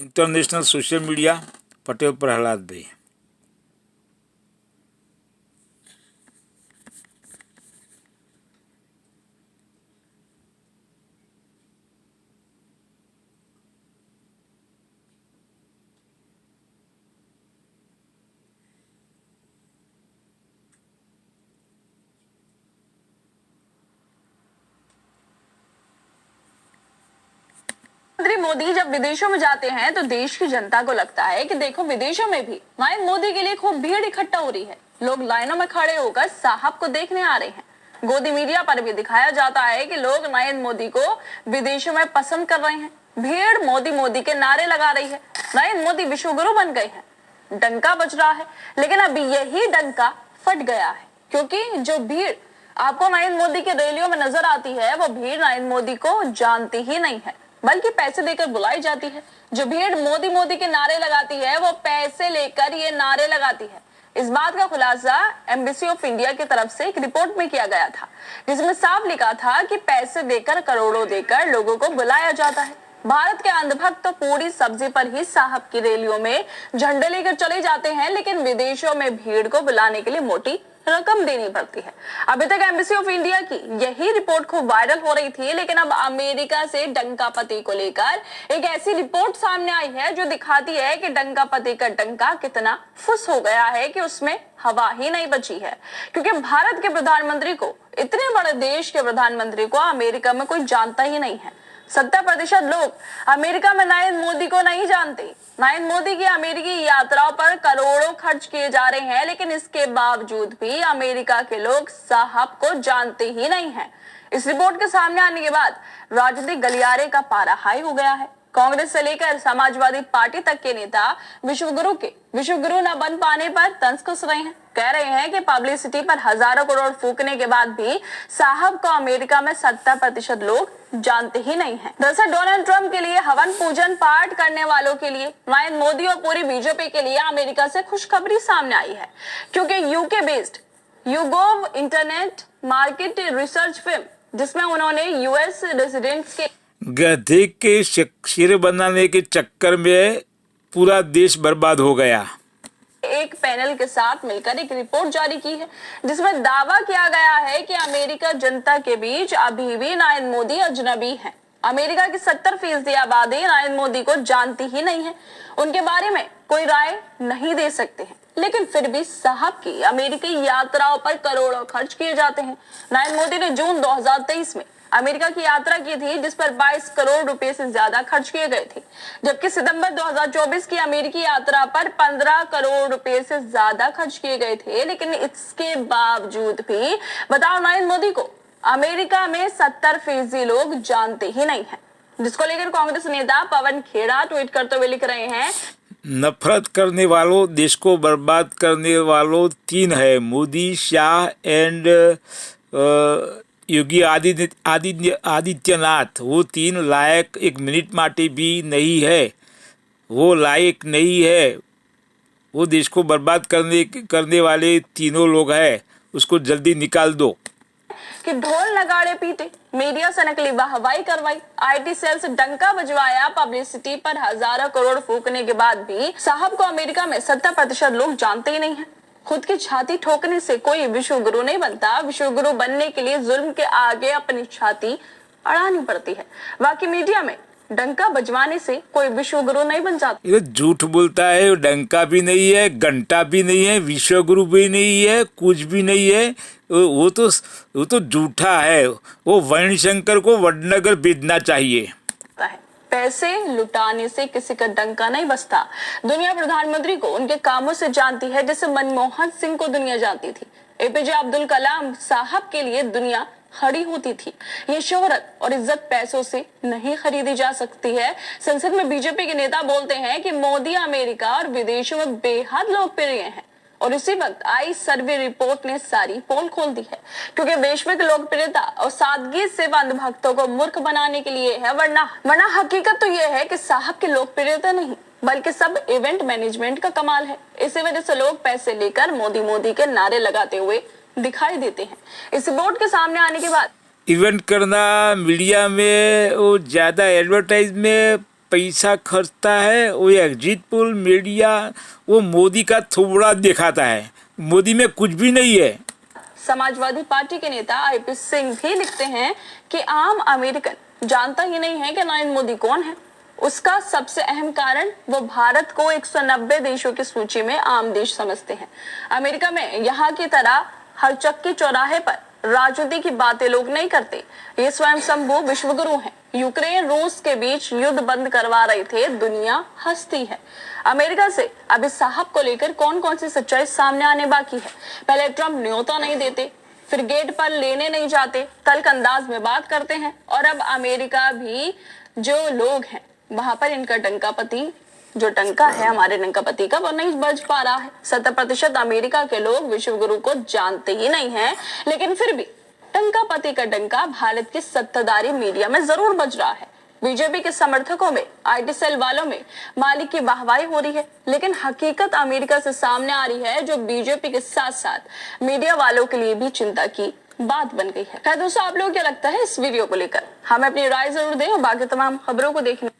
International social media Patel Prahlad भाई। प्रधानमंत्री मोदी जब विदेशों में जाते हैं तो देश की जनता को लगता है कि देखो विदेशों में भी नरेंद्र मोदी के लिए खूब भीड़ इकट्ठा हो रही है। लोग लाइनों में खड़े होकर साहब को देखने आ रहे हैं। गोदी मीडिया पर भी दिखाया जाता है कि लोग नरेंद्र मोदी को विदेशों में पसंद कर रहे हैं। भीड़ मोदी मोदी के नारे लगा रही है। नरेंद्र मोदी विश्व गुरु बन गए हैं। डंका बज रहा है, लेकिन अब यही डंका फट गया है, क्योंकि जो भीड़ आपको नरेंद्र मोदी के रैलियों में नजर आती है वो भीड़ नरेंद्र मोदी को जानती ही नहीं है, बल्कि पैसे देकर बुलाई जाती है। जो भीड़ मोदी मोदी के नारे लगाती है वो पैसे लेकर ये नारे लगाती है। इस बात का खुलासा एम्बेसी ऑफ इंडिया की तरफ से एक रिपोर्ट में किया गया था, जिसमें साफ लिखा था कि पैसे देकर, करोड़ों देकर लोगों को बुलाया जाता है। भारत के अंधभक्त तो पूरी सब्जी पर ही साहब की रैलियों में झंडे लेकर चले जाते हैं, लेकिन विदेशों में भीड़ को बुलाने के लिए मोटी रकम देनी पड़ती है। अभी तक एम्बेसी ऑफ इंडिया की यही रिपोर्ट खूब वायरल हो रही थी, लेकिन अब अमेरिका से डंकापति को लेकर एक ऐसी रिपोर्ट सामने आई है जो दिखाती है कि डंकापति का डंका कितना फुस हो गया है कि उसमें हवा ही नहीं बची है। क्योंकि भारत के प्रधानमंत्री को, इतने बड़े देश के प्रधानमंत्री को अमेरिका में कोई जानता ही नहीं है। 70% लोग अमेरिका में नरेंद्र मोदी को नहीं जानते। नरेंद्र मोदी की अमेरिकी यात्राओं पर करोड़ों खर्च किए जा रहे हैं, लेकिन इसके बावजूद भी अमेरिका के लोग साहब को जानते ही नहीं हैं। इस रिपोर्ट के सामने आने के बाद राजनीतिक गलियारे का पारा हाई हो गया है। कांग्रेस से लेकर समाजवादी पार्टी तक के नेता विश्व गुरु न बन पाने पर तंज कस रहे हैं। कह रहे हैं कि पब्लिसिटी पर हजारों करोड़ फूकने के बाद भी साहब को अमेरिका में 70% लोग जानते ही नहीं हैं। दरअसल डोनाल्ड ट्रंप के लिए हवन पूजन पाठ करने वालों के लिए, नरेंद्र मोदी और पूरी बीजेपी के लिए अमेरिका से खुशखबरी सामने आई है, क्योंकि UK based YouGov internet market research film, जिसमें उन्होंने यूएस रेजिडेंट्स के गधे के शेर बनाने के चक्कर में पूरा देश बर्बाद हो गया, एक पैनल के साथ मिलकर एक रिपोर्ट जारी की है, जिसमें दावा किया गया है कि अमेरिका जनता के बीच अभी भी नरेंद्र मोदी अजनबी हैं। अमेरिका की 70% आबादी नरेंद्र मोदी को जानती ही नहीं है, उनके बारे में कोई राय नहीं दे सकते हैं, लेकिन फिर भी साहब की अमेरिकी यात्राओं पर करोड़ों खर्च किए जाते हैं। नरेंद्र मोदी ने जून 2023 में अमेरिका की यात्रा की थी, जिस पर 22 करोड़ रुपए से ज्यादा खर्च किए गए थे, जबकि सितंबर 2024 की अमेरिकी यात्रा पर 15 करोड़ रुपए से ज्यादा खर्च किए गए थे। लेकिन इसके बावजूद भी बताओ, नरेंद्र मोदी को अमेरिका में 70% लोग जानते ही नहीं है, जिसको लेकर कांग्रेस नेता पवन खेड़ा ट्वीट करते हुए लिख रहे हैं, नफरत करने वालों, देश को बर्बाद करने वालों तीन है, मोदी, शाह एंड योगी आदित्यनाथ। वो तीन लायक एक मिनट माटे भी नहीं है, वो लायक नहीं है। वो देश को बर्बाद करने वाले तीनों लोग हैं, उसको जल्दी निकाल दो। कि ढोल नगाड़े पीटे, मीडिया से नकली वाहवाही करवाई, आईटी सेल से डंका बजवाया, पब्लिसिटी पर हजारों करोड़ फूकने के बाद भी साहब को अमेरिका में 70% लोग जानते ही नहीं है। खुद की छाती ठोकने से कोई विश्व गुरु नहीं बनता। विश्व गुरु बनने के लिए जुल्म के आगे अपनी छाती अड़ानी पड़ती है। बाकी मीडिया में डंका बजवाने से कोई विश्व गुरु नहीं बन जाता। ये झूठ बोलता है, डंका भी नहीं है, घंटा भी नहीं है, विश्व गुरु भी नहीं है, कुछ भी नहीं है। वो तो झूठा है। वो वर्ण शंकर को वडनगर भेजना चाहिए। पैसे लुटाने से किसी का डंका नहीं बजता। दुनिया प्रधानमंत्री को उनके कामों से जानती है, जैसे मनमोहन सिंह को दुनिया जानती थी। एपीजे अब्दुल कलाम साहब के लिए दुनिया खड़ी होती थी। ये शोहरत और इज्जत पैसों से नहीं खरीदी जा सकती है। संसद में बीजेपी के नेता बोलते हैं कि मोदी अमेरिका और विदेशों में बेहद लोकप्रिय हैं, और इसी वक्त आई सर्वे रिपोर्ट ने सारी पोल खोल दी है, क्योंकि वैश्विक लोकप्रियता और सादगी सिर्फ अंधभक्तों को मूर्ख बनाने के लिए है, वरना हकीकत तो यह है कि साहब की लोकप्रियता नहीं, बल्कि सब इवेंट मैनेजमेंट का कमाल है। इसी वजह से लोग पैसे लेकर मोदी मोदी के नारे लगाते हुए दिखाई देते हैं। इस रिपोर्ट के सामने आने के बाद इवेंट करना, मीडिया में वो ज़्यादा एडवर्टाइज में पैसा खर्चता है वो एग्जिट पोल मीडिया वो मोदी का थोबड़ा दिखाता है, मोदी में कुछ भी नहीं है। समाजवादी पार्टी के नेता आईपी सिंह भी लिखते हैं कि आम अमेरिकन जानता ही नहीं है कि नरेंद्र मोदी कौन है। उसका सबसे अहम कारण वो भारत को 190 देशों की सूची में आम देश समझते हैं। अमेरिका में यहाँ की तरह हर चक्की चौराहे पर राजनीति की बातें लोग नहीं करते। ये स्वयं शंभू विश्वगुरु हैं। यूक्रेन रूस के बीच युद्ध बंद करवा रहे थे, दुनिया हंसती है। अमेरिका से अभी साहब को लेकर कौन कौन सी सच्चाई सामने आने बाकी है। पहले ट्रंप न्योता नहीं देते, फिर गेट पर लेने नहीं जाते, तल्ख अंदाज में बात करते हैं, और अब अमेरिका भी जो लोग हैं वहां पर इनका डंकापति जो टंका है हमारे डंकापति का वो नहीं बज पा रहा है। 70% अमेरिका के लोग विश्वगुरु को जानते ही नहीं हैं, लेकिन फिर भी डंकापति का डंका भारत की सत्ताधारी मीडिया में जरूर बज रहा है। बीजेपी के समर्थकों में, आईटी सेल वालों में मालिक की वाहवाही हो रही है, लेकिन हकीकत अमेरिका से सामने आ रही है जो बीजेपी के साथ साथ मीडिया वालों के लिए भी चिंता की बात बन गई है। खैर दोस्तों, आप लोगों को क्या लगता है इस वीडियो को लेकर? हमें अपनी राय जरूर दें और बाकी तमाम खबरों को देखने